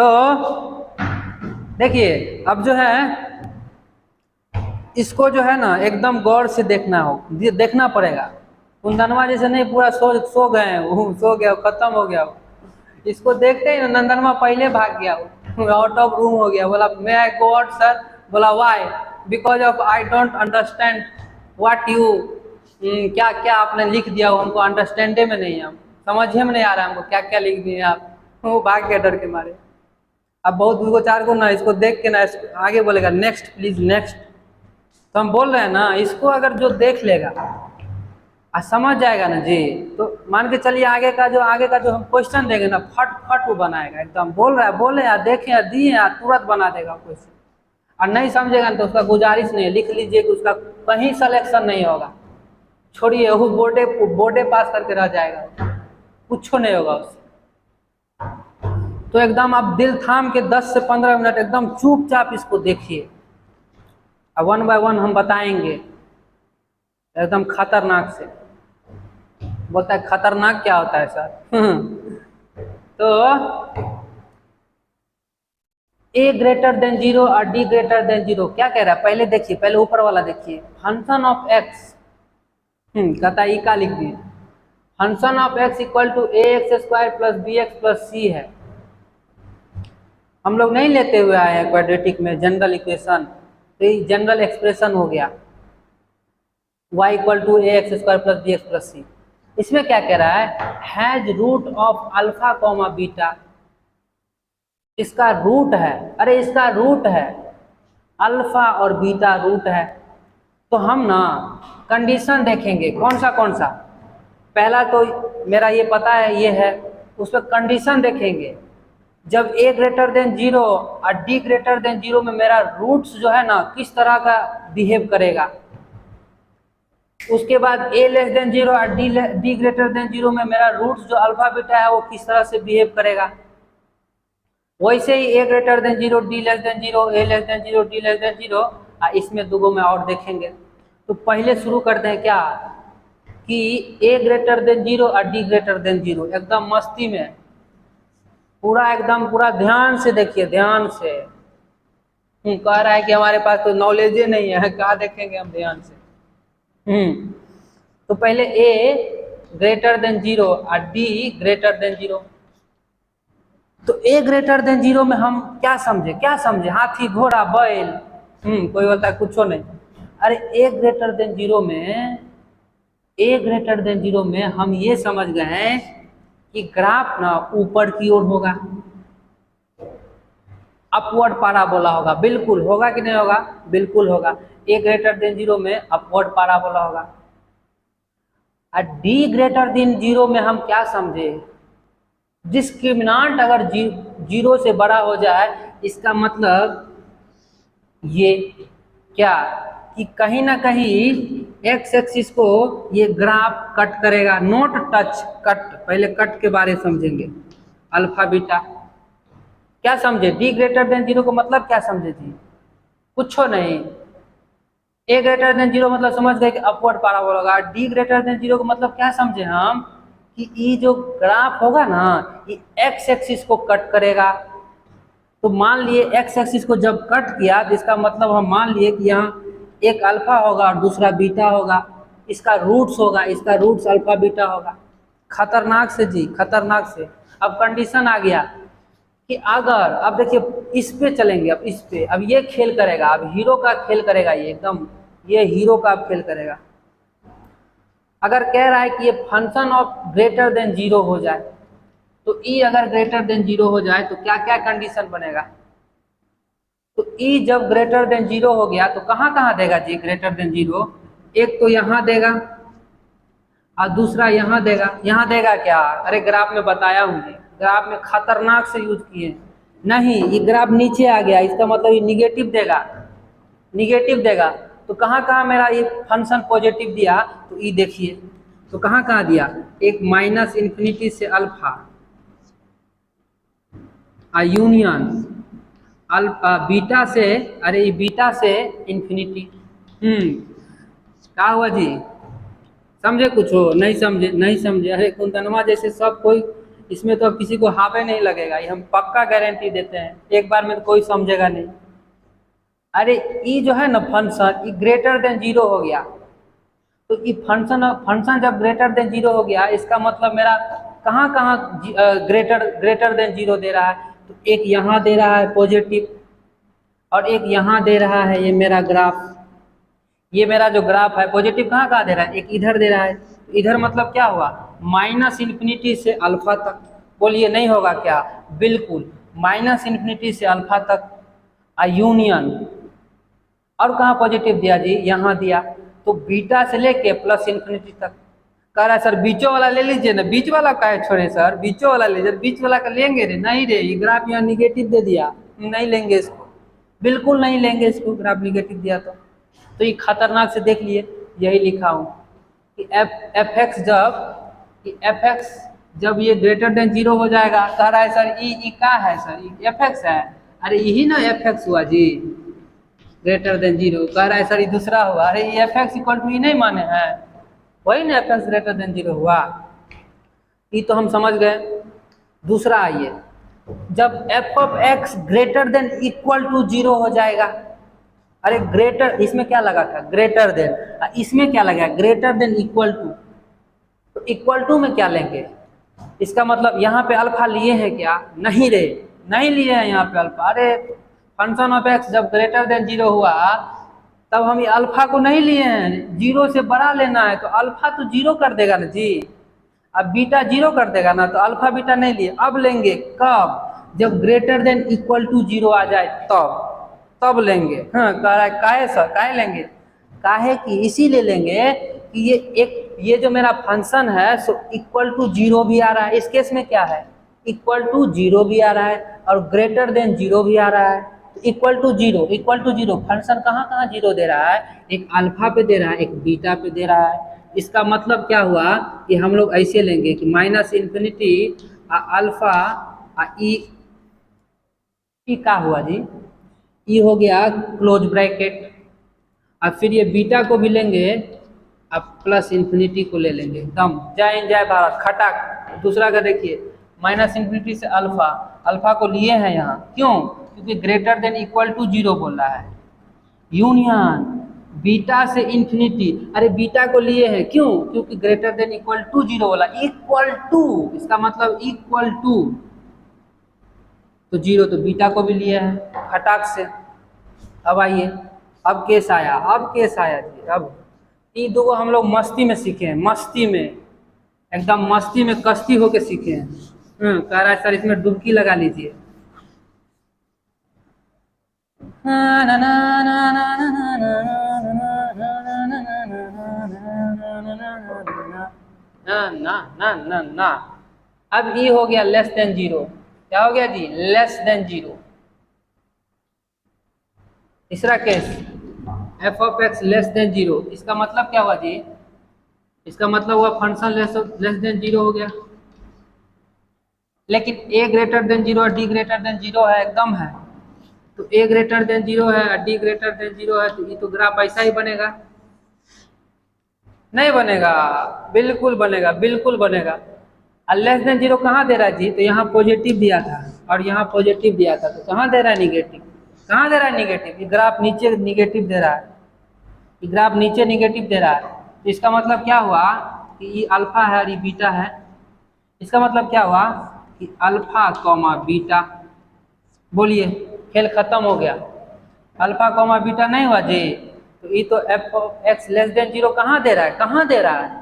तो देखिए अब जो है इसको जो है ना एकदम गौर से देखना पड़ेगा। कुंदनवा जैसे नहीं पूरा सो गए वो सो गया खत्म हो गया। इसको देखते ही नंदनवा पहले भाग गया, आउट ऑफ रूम हो गया। बोला मे आई गो आउट सर। बोला why? Because of I don't understand what you क्या क्या आपने लिख दिया वो हमको अंडरस्टैंडे में नहीं है, हम समझे में नहीं आ रहा है हमको क्या क्या लिख दिए आप। वो भाग गया डर के मारे। अब बहुत दो चार को ना इसको देख के ना आगे बोलेगा नेक्स्ट प्लीज नेक्स्ट। तो हम बोल रहे हैं ना इसको अगर जो देख लेगा और समझ जाएगा ना जी, तो मान के चलिए आगे का जो हम क्वेश्चन देंगे ना फट फट वो बनाएगा एकदम। बोल रहा है बोले यार देखें या दिए यार तुरंत बना देगा क्वेश्चन। और नहीं समझेगा ना तो उसका गुजारिश नहीं है, लिख लीजिए कि उसका कहीं सिलेक्शन नहीं होगा। छोड़िए वो बोर्डे पास करके रह जाएगा, कुछ नहीं होगा उससे। तो एकदम आप दिल थाम के 10 से 15 मिनट एकदम चुपचाप इसको देखिए। अब वन बाय वन हम बताएंगे एकदम खतरनाक से। बोलता है खतरनाक क्या होता है सर? तो a ग्रेटर देन 0 और d ग्रेटर देन 0 क्या कह रहा है पहले देखिए, पहले ऊपर वाला देखिए। फंक्शन ऑफ x कहता है का लिख दिए। Function of x equal to ax² plus bx plus c है। हम लोग नहीं लेते हुए आए हैं क्वाड्रेटिक में जनरल इक्वेशन, तो ये जनरल एक्सप्रेशन हो गया y equal to ax² plus bx plus c। इसमें क्या कह रहा है? Has root of alpha comma beta. इसका रूट है, अरे इसका रूट है अल्फा और बीटा रूट है। तो हम ना कंडीशन देखेंगे कौन सा। पहला तो मेरा ये पता है ये है, उस पर कंडीशन देखेंगे। जब a ग्रेटर देन 0 और d ग्रेटर देन 0 में मेरा रूट्स जो है ना किस तरह का बिहेव करेगा। उसके बाद a लेस देन 0 और d ग्रेटर देन 0 में मेरा रूट्स जो अल्फा बीटा है वो किस तरह से बिहेव करेगा। वैसे ही a greater than 0 d less than 0 a less than 0 d less than 0 इसमें दो में और देखेंगे। तो पहले शुरू करते हैं क्या कि a ग्रेटर देन 0 और d ग्रेटर देन 0 एकदम मस्ती में पूरा ध्यान से देखिए, ध्यान से। कह रहा है कि हमारे पास तो नॉलेज ही नहीं है, क्या देखेंगे हम ध्यान से। तो पहले a ग्रेटर देन 0 और d ग्रेटर देन 0। तो a ग्रेटर देन 0 में हम क्या समझे हाथी घोड़ा बैल, कोई बोलता है कुछ नहीं। अरे a ग्रेटर देन 0 में हम ये समझ गए कि ग्राफ ना ऊपर की ओर होगा, अपवर्ड पैराबोला होगा। बिल्कुल होगा कि नहीं होगा? बिल्कुल होगा। a ग्रेटर देन 0 में अपवर्ड पैराबोला होगा। और d ग्रेटर देन 0 में हम क्या समझे? डिस्क्रिमिनांट अगर 0 से बड़ा हो जाए इसका मतलब ये क्या कि कहीं ना कहीं x एक्सिस को ये ग्राफ कट करेगा। नोट टच कट, पहले कट के बारे में समझेंगे। अल्फा बीटा क्या समझे? d ग्रेटर देन 0 को मतलब क्या समझे जी? कुछ नहीं। a ग्रेटर देन 0 मतलब समझ गए कि अपवर्ड पैराबोला होगा। d ग्रेटर देन 0 को मतलब क्या समझे हम कि ये जो ग्राफ होगा ना ये x एक्सिस को कट करेगा। तो मान लिए x एक्सिस को जब कट किया तो इसका मतलब हम मान लिए कि यहाँ एक अल्फा होगा और दूसरा बीटा होगा। इसका रूट्स होगा, इसका रूट्स अल्फा बीटा होगा। खतरनाक से जी, खतरनाक से। अब कंडीशन आ गया कि अगर, अब देखिए इस पे चलेंगे, अब इस पे, अब ये खेल करेगा, अब हीरो का खेल करेगा, ये एकदम ये हीरो का खेल करेगा। अगर कह रहा है कि ये फंक्शन ऑफ ग्रेटर देन 0 हो जाए, तो ई अगर ग्रेटर देन 0 हो जाए तो क्या क्या कंडीशन बनेगा? तो ई जब ग्रेटर देन 0 हो गया तो कहाँ देगा जी ग्रेटर देन 0? एक तो यहाँ देगा और दूसरा यहाँ देगा। यहाँ देगा क्या? अरे ग्राफ में बताया हूँ जी, ग्राफ में खतरनाक से यूज किए। नहीं, ये ग्राफ नीचे आ गया, इसका मतलब ये निगेटिव देगा। तो कहाँ मेरा ये फंक्शन पॉजिटिव दिया? तो ई देखिए, तो कहाँ दिया? एक माइनस इन्फिनिटी से अल्फा यूनियन अल्फा बीटा से, अरे ये बीटा से इन्फिनिटी। क्या हुआ जी? समझे कुछ हो? नहीं समझे? अरे कुंदनवा जैसे सब कोई इसमें तो अब किसी को हावे नहीं लगेगा, ये हम पक्का गारंटी देते हैं, एक बार में तो कोई समझेगा नहीं। अरे ये जो है ना फंक्शन, ये ग्रेटर देन जीरो हो गया, तो ये फंक्शन जब ग्रेटर देन जीरो हो गया, इसका मतलब मेरा कहाँ कहाँ ग्रेटर देन जीरो दे रहा है, तो एक यहाँ दे रहा है पॉजिटिव और एक यहाँ दे रहा है, ये मेरा ग्राफ, ये मेरा जो ग्राफ है पॉजिटिव कहाँ कहाँ दे रहा है, एक इधर दे रहा है, तो इधर मतलब क्या हुआ, -इन्फिनिटी से अल्फा तक। बोलिए नहीं होगा क्या, बिल्कुल, -इन्फिनिटी से अल्फा तक यूनियन, और कहाँ पॉजिटिव दिया जी, यहाँ दिया, तो बीटा से लेके +इन्फिनिटी तक। कह रहा है सर बीचों वाला ले लीजिए ना, बीच वाला काहे छोड़े सर, बीचों वाला लीजिए, बीच वाला का लेंगे रे, नहीं रे, ये ग्राफ यहाँ निगेटिव दे दिया, नहीं लेंगे इसको, बिल्कुल नहीं लेंगे इसको, ग्राफ निगेटिव दिया तो ये खतरनाक से देख लिए, यही लिखा हूँ कि एफ एक्स जब ये ग्रेटर देन जीरो हो जाएगा, कह रहा है सर ई क्या है सर, ई एफ एक्स है, अरे यही ना एफ एक्स हुआ जी, ग्रेटर देन जीरो, कह रहा है सर ये दूसरा हुआ, अरे ये F X equal to E नहीं माने हैं, वही ना F X greater than zero हुआ, ये तो हम समझ गए। दूसरा आइए, जब F of X greater than equal to zero हो जाएगा, अरे ग्रेटर, इसमें क्या लगा था ग्रेटर देन, इसमें क्या लगा ग्रेटर देन इक्वल टू, तो इक्वल टू में क्या लेंगे, इसका मतलब यहाँ पे अल्फा लिए हैं क्या, नहीं रे, नहीं लिए हैं यहाँ पे अल्फा, अरे फंक्शन ऑफ एक्स जब ग्रेटर देन जीरो हुआ तब हम ये अल्फा को नहीं लिए हैं, जीरो से बड़ा लेना है, तो अल्फा तो जीरो कर देगा ना जी, अब बीटा जीरो कर देगा ना, तो अल्फा बीटा नहीं लिए, अब लेंगे कब, जब greater than equal to zero आ जाए तब लेंगे। हाँ, कह रहा है काहे सर, काहे लेंगे, काहे कि इसीलिए लेंगे कि ये जो मेरा फंक्शन है सो इक्वल टू जीरो भी आ रहा है, इस केस में क्या है इक्वल टू जीरो भी आ रहा है और ग्रेटर देन जीरो भी आ रहा है, तो इक्वल टू जीरो फंक्शन कहाँ कहाँ जीरो दे रहा है, एक अल्फा पे दे रहा है, एक बीटा पे दे रहा है, इसका मतलब क्या हुआ कि हम लोग ऐसे लेंगे कि -इन्फिनिटी अल्फा ई क्या हुआ जी, ई हो गया क्लोज ब्रैकेट, अब फिर ये बीटा को भी लेंगे, अब +इन्फिनिटी को ले लेंगे, एकदम जय हिंद जय भारत खटाक। दूसरा का देखिए, -इन्फिनिटी से अल्फा को लिए हैं यहाँ, क्यों, क्योंकि greater than equal to zero बोल रहा है, यूनियन बीटा से इन्फिनिटी, अरे बीटा को लिए हैं क्यों, क्योंकि greater than equal to zero बोला, इक्वल टू, इसका मतलब इक्वल टू, तो जीरो, तो बीटा को भी लिए हैं खटाक से। अब आइए, अब केस आया जी, अब ये दो हम लोग मस्ती में सीखे हैं, मस्ती में एकदम मस्ती में कश्ती होके सीखे हैं। कह रहा है सर इसमें डुबकी लगा लीजिए, ना अब ये हो गया लेस देन जीरो, क्या हो गया जी, लेस देन जीरो। तीसरा case F of X less than zero, इसका मतलब क्या हुआ जी, इसका मतलब हुआ फंक्शन लेस देन जीरो हो गया, लेकिन ए ग्रेटर देन जीरो और डी ग्रेटर देन जीरो है, एकदम है, तो ए ग्रेटर देन जीरो है और डी ग्रेटर देन जीरो है, तो ये तो ग्राफ ऐसा ही बनेगा, नहीं बनेगा, बिल्कुल बनेगा, बिल्कुल बनेगा। और लेस देन जीरो कहाँ दे रहा है जी, तो यहाँ पॉजिटिव दिया था और यहाँ पॉजिटिव दिया था, तो कहाँ दे रहा है निगेटिव, कहाँ दे रहा है निगेटिव, ये ग्राफ नीचे निगेटिव दे रहा है, ये ग्राफ नीचे निगेटिव दे रहा है, तो इसका मतलब क्या हुआ कि ये अल्फा है और ये बीटा है, इसका मतलब क्या हुआ कि अल्फा कॉमा बीटा, बोलिए खेल खत्म हो गया, अल्फा कॉमा बीटा नहीं हुआ जी, तो ये तो F of X less than zero कहाँ दे रहा है, कहाँ दे रहा है,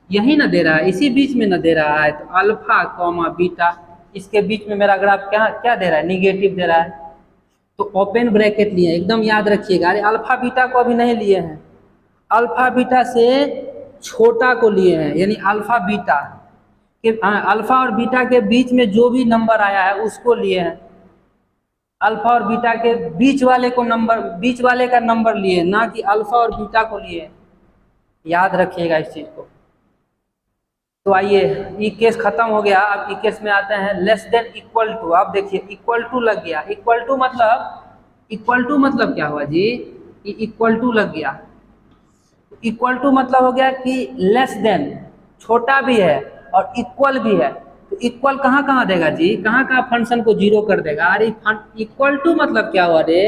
यही ना दे रहा है, इसी बीच में ना दे रहा है, तो अल्फा कॉमा बीटा, इसके बीच में मेरा ग्राफ क्या दे रहा है, निगेटिव दे रहा है, तो ओपन ब्रैकेट लिए, एकदम याद रखिएगा, अरे अल्फा बीटा को अभी नहीं लिए हैं, अल्फा बीटा से छोटा को लिए हैं, यानी अल्फा बीटा के अल्फा और बीटा के बीच में जो भी नंबर आया है उसको लिए हैं, अल्फा और बीटा के बीच वाले का नंबर लिए, ना कि अल्फा और बीटा को लिए, याद रखिएगा इस चीज को। तो आइए, ये केस खत्म हो गया, अब ये केस में आते हैं लेस देन इक्वल टू। आप देखिए इक्वल टू लग गया, इक्वल टू मतलब क्या हुआ जी, ये इक्वल टू लग गया, इक्वल टू मतलब हो गया कि लेस देन छोटा भी है और इक्वल भी है, तो इक्वल कहाँ कहाँ देगा जी, कहाँ कहाँ फंक्शन को जीरो कर देगा। अरे इक्वल टू मतलब क्या हुआ रे,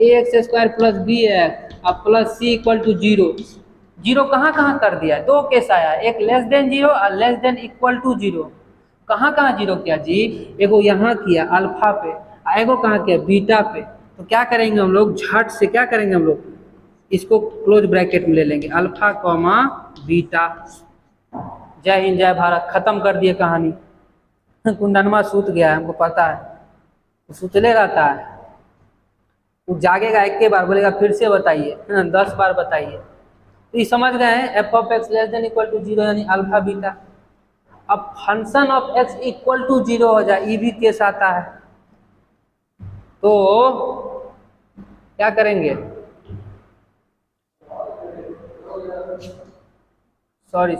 a x square plus b x और plus c equal to zero. Zero कहाँ कहाँ कर दिया, दो केस आया, एक लेस देन जीरो और less than equal to zero. कहाँ कहाँ जीरो किया जी, एगो यहाँ किया अल्फा पे, एगो कहाँ किया बीटा पे। तो क्या करेंगे हम लोग, झट से क्या करेंगे हम लोग, इसको क्लोज ब्रैकेट में ले लेंगे, अल्फा कॉमा बीटा। जय हिंद जय भारत, खत्म कर दिए कहानी। कुंदनमा सूत गया है, हमको पता है, वो सुतले रहता है, वो जागेगा एक के बार बोलेगा फिर से बताइए, 10 बार बताइए। तो ये समझ गए हैं, F of X less than equal to zero यानी अल्फा बीटा। अब function of x equal to zero हो जाए, ये भी केस आता है, तो क्या करेंगे, सॉरी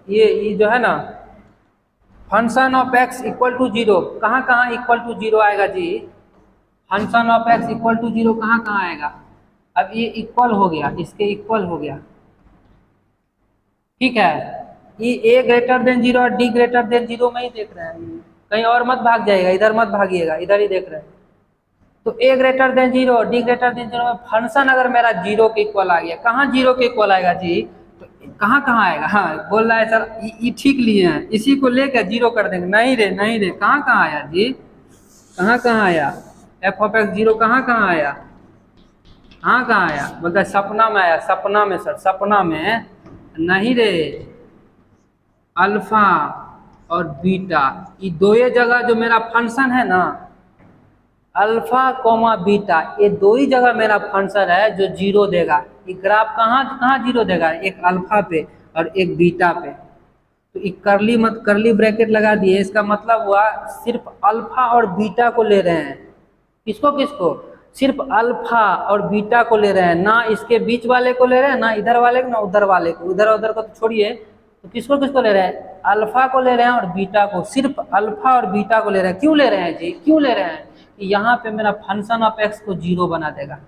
ये जो है ना, function of x equal to zero कहाँ कहाँ इक्वल टू जीरो आएगा जी, function of x equal to zero कहाँ कहाँ आएगा। अब ये इक्वल हो गया, इसके इक्वल हो गया, ठीक है। ये ए ग्रेटर देन जीरो और डी ग्रेटर देन जीरो में ही देख रहे हैं, कहीं और मत भाग जाएगा, इधर मत भागिएगा, इधर ही देख रहे हैं। तो a greater than zero d greater than zero में फंक्शन अगर मेरा जीरो के इक्वल आ गया, कहाँ जीरो के इक्वल आएगा जी, तो कहाँ कहाँ आएगा। हाँ बोल रहा है सर ये ठीक लिए हैं, इसी को लेकर जीरो कर देंगे, नहीं रे कहाँ कहाँ आया जी, कहाँ कहाँ आया, एफ ऑफ एक्स जीरो कहाँ कहाँ आया, कहाँ आया, बोलता है सपना में आया, सपना में सर, सपना में नहीं रे, अल्फा और बीटा ये दो ही जगह जो मेरा फंक्शन है ना, अल्फा कोमा बीटा, ये दो ही जगह मेरा फंक्शन है जो जीरो देगा। ये ग्राफ कहाँ कहाँ जीरो देगा, एक अल्फा पे और एक बीटा पे। तो एक करली ब्रैकेट लगा दिए, इसका मतलब हुआ सिर्फ अल्फा और बीटा को ले रहे हैं, किसको किसको, सिर्फ अल्फा और बीटा को ले रहे हैं, ना इसके बीच वाले को ले रहे हैं, ना इधर वाले को, ना उधर वाले को, उधर को तो छोड़िए, तो किसको किसको ले रहे हैं, अल्फा को ले रहे हैं और बीटा को, सिर्फ अल्फा और बीटा को ले रहे हैं। क्यों ले रहे हैं जी, क्यों ले रहे हैं, कि यहाँ पे मेरा फंक्शन ऑफ एक्स को जीरो बना देगा।